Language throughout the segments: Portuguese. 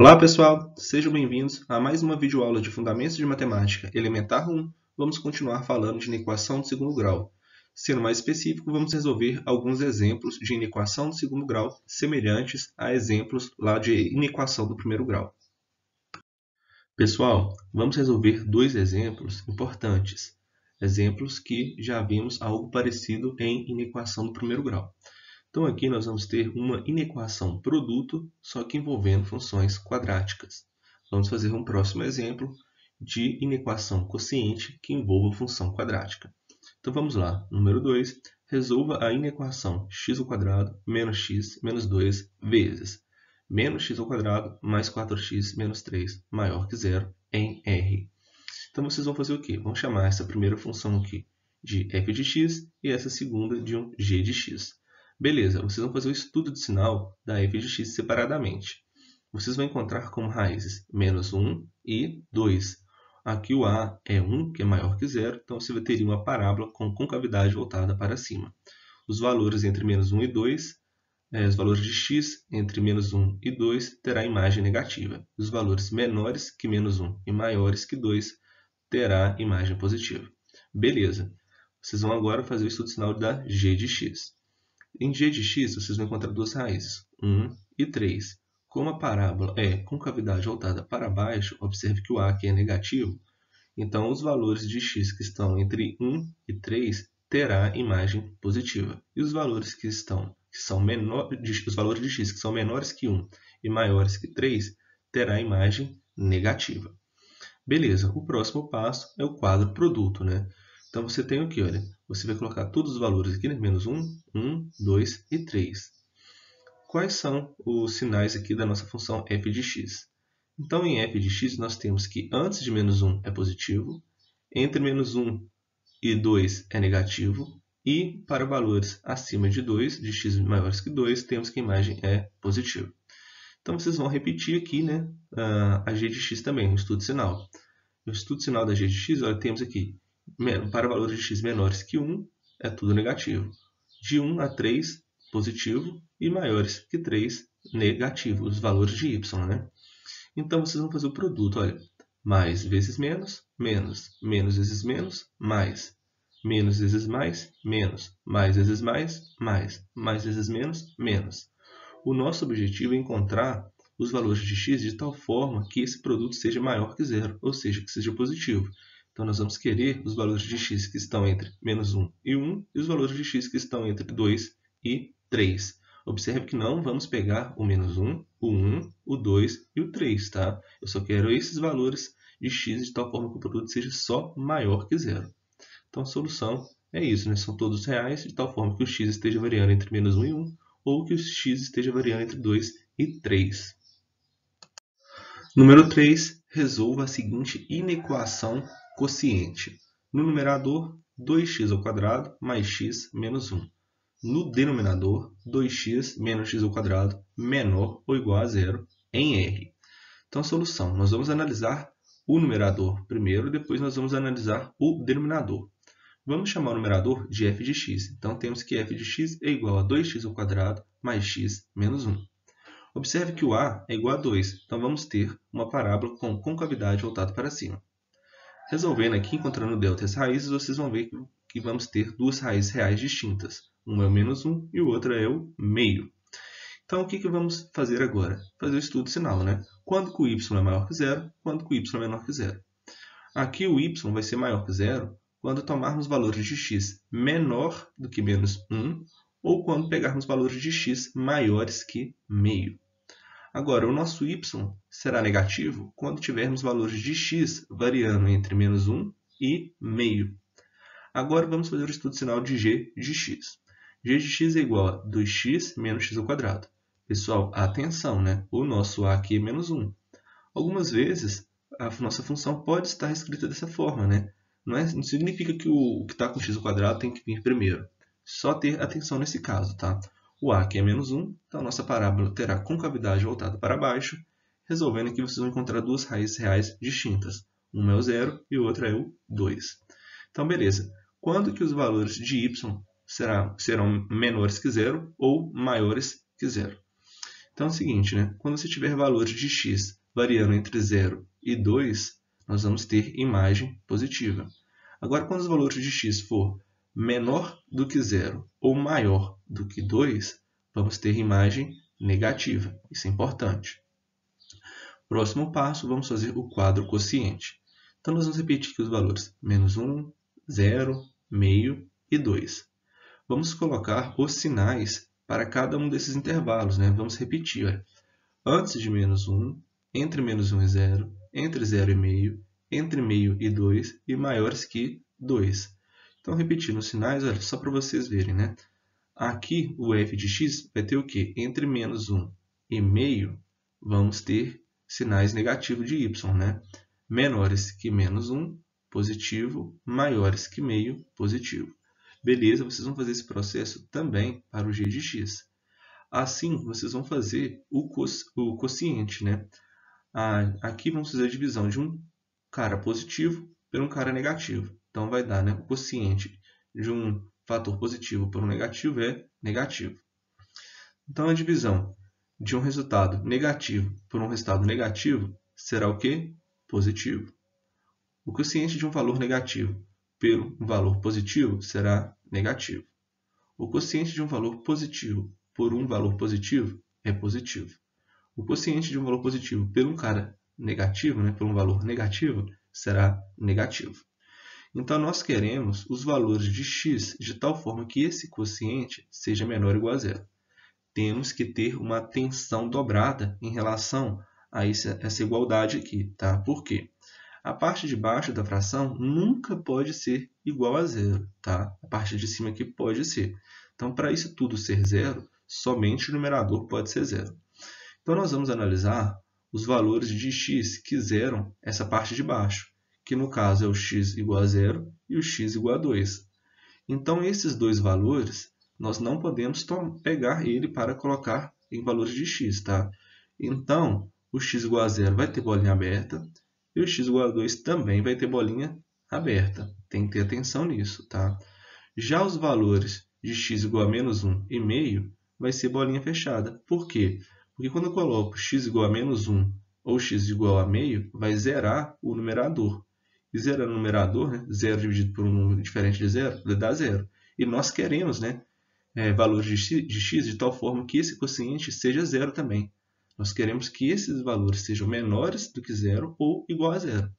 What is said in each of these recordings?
Olá pessoal, sejam bem-vindos a mais uma videoaula de Fundamentos de Matemática Elementar 1. Vamos continuar falando de inequação de segundo grau. Sendo mais específico, vamos resolver alguns exemplos de inequação de segundo grau semelhantes a exemplos lá de inequação do primeiro grau. Pessoal, vamos resolver dois exemplos importantes. Exemplos que já vimos algo parecido em inequação do primeiro grau. Então aqui nós vamos ter uma inequação produto, só que envolvendo funções quadráticas. Vamos fazer um próximo exemplo de inequação quociente que envolva função quadrática. Então vamos lá. Número 2. Resolva a inequação x² menos x menos 2 vezes menos x² mais 4x menos 3 maior que zero em R. Então vocês vão fazer o quê? Vão chamar essa primeira função aqui de f de x e essa segunda de um g de x. Beleza, vocês vão fazer o estudo de sinal da f de x separadamente. Vocês vão encontrar como raízes menos 1 e 2. Aqui o a é 1, que é maior que zero, então você teria uma parábola com concavidade voltada para cima. Os valores entre menos 1 e 2, os valores de x entre menos 1 e 2 terá imagem negativa. Os valores menores que menos 1 e maiores que 2 terá imagem positiva. Beleza. Vocês vão agora fazer o estudo de sinal da g de x. Em g de x, vocês vão encontrar duas raízes, 1 e 3. Como a parábola é concavidade voltada para baixo, observe que o a aqui é negativo, então os valores de x que estão entre 1 e 3 terá imagem positiva. E os valores os valores de x que são menores que 1 e maiores que 3 terá imagem negativa. Beleza, o próximo passo é o quadro produto, né? Então você tem aqui, olha, você vai colocar todos os valores aqui, né? Menos 1, 2 e 3. Quais são os sinais aqui da nossa função f de x? Então, em f de x, nós temos que antes de menos 1 é positivo, entre menos 1 e 2 é negativo, e para valores acima de 2, de x maiores que 2, temos que a imagem é positiva. Então, vocês vão repetir aqui, né, a g de x também, o estudo de sinal. No estudo de sinal da g de x, olha, temos aqui, para valores de x menores que 1, é tudo negativo. De 1 a 3, positivo, e maiores que 3, negativo, os valores de y, né? Então, vocês vão fazer o produto, olha, mais vezes menos, menos, menos vezes menos, mais vezes mais, menos, mais vezes mais vezes menos, menos. O nosso objetivo é encontrar os valores de x de tal forma que esse produto seja maior que zero, ou seja, que seja positivo. Então, nós vamos querer os valores de x que estão entre menos 1 e 1 e os valores de x que estão entre 2 e 3. Observe que não vamos pegar o menos 1, o 1, o 2 e o 3, tá? Eu só quero esses valores de x de tal forma que o produto seja só maior que zero. Então, a solução é isso, né? São todos reais, de tal forma que o x esteja variando entre menos 1 e 1, ou que o x esteja variando entre 2 e 3. Número 3. Resolva a seguinte inequação quociente. No numerador, 2x² mais x menos 1. No denominador, 2x menos x² menor ou igual a zero em R. Então, a solução, nós vamos analisar o numerador primeiro, depois nós vamos analisar o denominador. Vamos chamar o numerador de f de x. Então, temos que f de x é igual a 2x² mais x menos 1. Observe que o a é igual a 2, então vamos ter uma parábola com concavidade voltada para cima. Resolvendo aqui, encontrando o delta e as raízes, vocês vão ver que vamos ter duas raízes reais distintas. Uma é o menos 1 e o outro é o meio. Então, o que vamos fazer agora? Fazer o estudo de sinal, né? Quando que o y é maior que zero, quando que o y é menor que zero. Aqui o y vai ser maior que zero quando tomarmos valores de x menor do que menos 1 ou quando pegarmos valores de x maiores que meio. Agora, o nosso y será negativo quando tivermos valores de x variando entre menos 1 e meio. Agora, vamos fazer o estudo de sinal de g de x. g de x é igual a 2x menos x². Pessoal, atenção, né? O nosso a aqui é menos 1. Algumas vezes, a nossa função pode estar escrita dessa forma, né? Não significa que o que está com x² tem que vir primeiro. Só ter atenção nesse caso, tá? O a aqui é menos 1, então a nossa parábola terá concavidade voltada para baixo. Resolvendo aqui, vocês vão encontrar duas raízes reais distintas. Uma é o 0 e a outra é o 2. Então, beleza. Quando que os valores de y serão menores que 0 ou maiores que 0? Então é o seguinte, né? Quando você tiver valores de x variando entre 0 e 2, nós vamos ter imagem positiva. Agora, quando os valores de x for menor do que 0 ou maior do que 2, vamos ter imagem negativa. Isso é importante. Próximo passo, vamos fazer o quadro quociente. Então, nós vamos repetir aqui os valores menos 1, 0, meio e 2. Vamos colocar os sinais para cada um desses intervalos, né? Vamos repetir. Olha. Antes de menos 1, entre menos 1 e 0, entre 0 e meio, entre meio e 2 e maiores que 2. Então, repetindo os sinais, olha, só para vocês verem, né? Aqui, o f de x vai ter o quê? Entre menos 1 e meio, vamos ter sinais negativos de y, né? Menores que menos 1, positivo. Maiores que meio, positivo. Beleza, vocês vão fazer esse processo também para o g de x. Assim, vocês vão fazer o quociente, né? Aqui vamos fazer a divisão de um cara positivo por um cara negativo. Então, vai dar, né? O quociente de um fator positivo por um negativo é negativo. Então, a divisão de um resultado negativo por um resultado negativo será o quê? Positivo. O quociente de um valor negativo pelo um valor positivo será negativo. O quociente de um valor positivo por um valor positivo é positivo. O quociente de um valor positivo por um cara negativo, né, por um valor negativo, será negativo. Então, nós queremos os valores de x de tal forma que esse quociente seja menor ou igual a zero. Temos que ter uma tensão dobrada em relação a essa igualdade aqui. Tá? Por quê? A parte de baixo da fração nunca pode ser igual a zero. Tá? A parte de cima aqui pode ser. Então, para isso tudo ser zero, somente o numerador pode ser zero. Então, nós vamos analisar os valores de x que zeram essa parte de baixo, que no caso é o x igual a zero e o x igual a 2. Então, esses dois valores, nós não podemos pegar ele para colocar em valores de x. Tá? Então, o x igual a zero vai ter bolinha aberta e o x igual a 2 também vai ter bolinha aberta. Tem que ter atenção nisso. Tá? Já os valores de x igual a menos 1 e meio vai ser bolinha fechada. Por quê? Porque quando eu coloco x igual a menos 1 ou x igual a meio, vai zerar o numerador. E zerando o numerador, né, 0 dividido por um número diferente de 0, dá 0. E nós queremos, né, valores de x de tal forma que esse quociente seja 0 também. Nós queremos que esses valores sejam menores do que 0 ou igual a 0.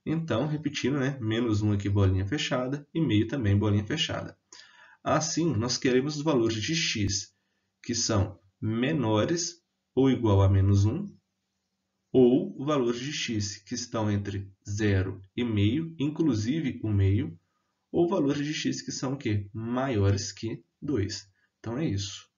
Então, repetindo, né, menos 1 aqui, bolinha fechada, e meio também, bolinha fechada. Assim, nós queremos os valores de x que são menores ou igual a menos 1, ou valores de x que estão entre 0 e meio, inclusive o meio, ou valores de x que são o quê? Maiores que 2. Então, é isso.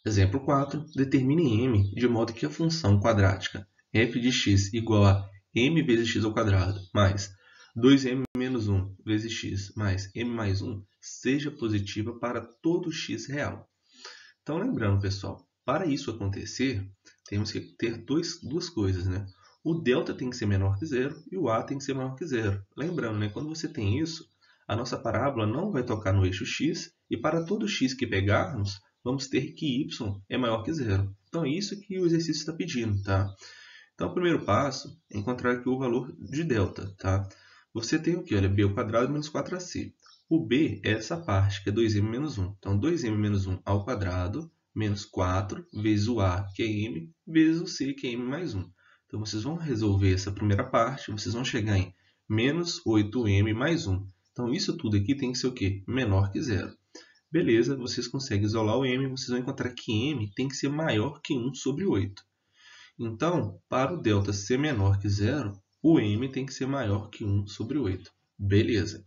Exemplo 4. Determine m de modo que a função quadrática f de x igual a m vezes x ao quadrado mais 2m menos 1 vezes x mais m mais 1 seja positiva para todo x real. Então, lembrando, pessoal, para isso acontecer, temos que ter duas coisas, né? O delta tem que ser menor que zero e o a tem que ser maior que zero. Lembrando, né? Quando você tem isso, a nossa parábola não vai tocar no eixo x, e para todo x que pegarmos, vamos ter que y é maior que zero. Então, é isso que o exercício está pedindo, tá? Então, o primeiro passo é encontrar aqui o valor de delta, tá? Você tem o quê? Olha, b ao quadrado menos 4ac. O b é essa parte, que é 2m menos 1. Então, 2m menos 1 ao quadrado menos 4 vezes o a, que é m, vezes o c, que é m mais 1. Então, vocês vão resolver essa primeira parte, vocês vão chegar em menos 8m mais 1. Então, isso tudo aqui tem que ser o quê? Menor que zero. Beleza, vocês conseguem isolar o m, vocês vão encontrar que m tem que ser maior que 1 sobre 8. Então, para o delta ser menor que zero, o m tem que ser maior que 1 sobre 8. Beleza.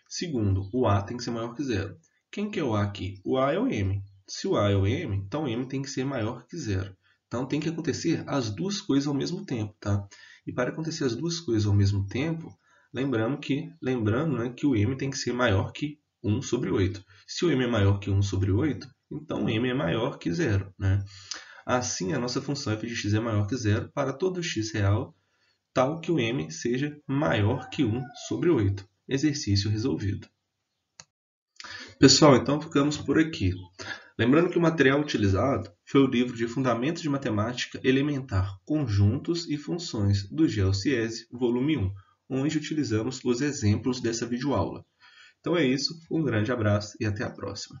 Segundo, o a tem que ser maior que zero. Quem que é o a aqui? O a é o m. Se o a é o m, então o m tem que ser maior que zero. Então, tem que acontecer as duas coisas ao mesmo tempo. Tá? E para acontecer as duas coisas ao mesmo tempo, lembrando, né, que o m tem que ser maior que 1 sobre 8. Se o m é maior que 1 sobre 8, então o m é maior que zero. Né? Assim, a nossa função f de x é maior que zero para todo x real, tal que o m seja maior que 1 sobre 8. Exercício resolvido. Pessoal, então ficamos por aqui. Lembrando que o material utilizado foi o livro de Fundamentos de Matemática Elementar, Conjuntos e Funções, do GeoCiesi, volume 1, onde utilizamos os exemplos dessa videoaula. Então é isso, um grande abraço e até a próxima.